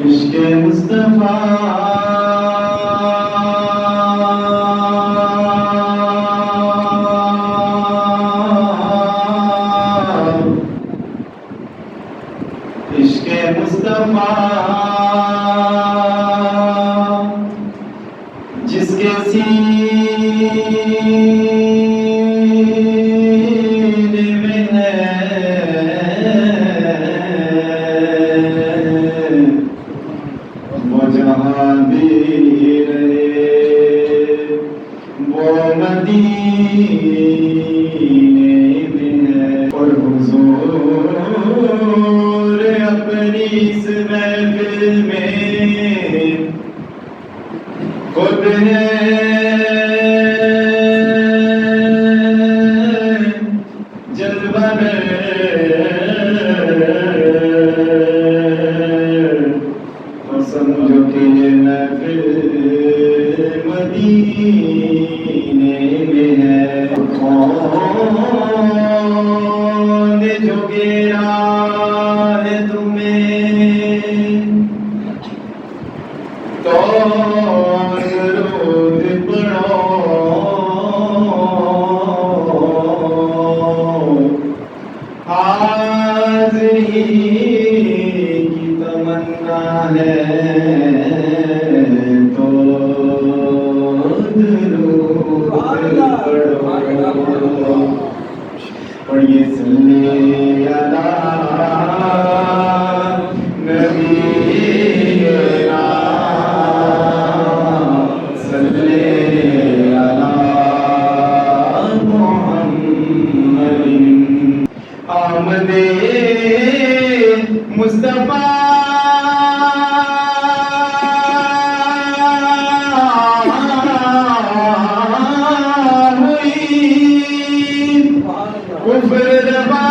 इश्क़ मुस्तफ़ा इश्क़ मुस्तफ़ा जिसके सीने में है वो जहाँ भी रहे, वो मदीने में है। और हुज़ूर अपनी इस महफ़िल में खुद है जलवर, तो समझो कि ये महफ़िल मदीने में है। कौन जो घेरा है तुम्हें, तो रोज पढ़ो आज ही की तमन्ना है, तो दुरूद पढ़ो। पढ़िए सल्ले अला नबीना सल्ले अला मुहम्मदिन। आमदे मुस्तफा हुई, कुफ्र दबा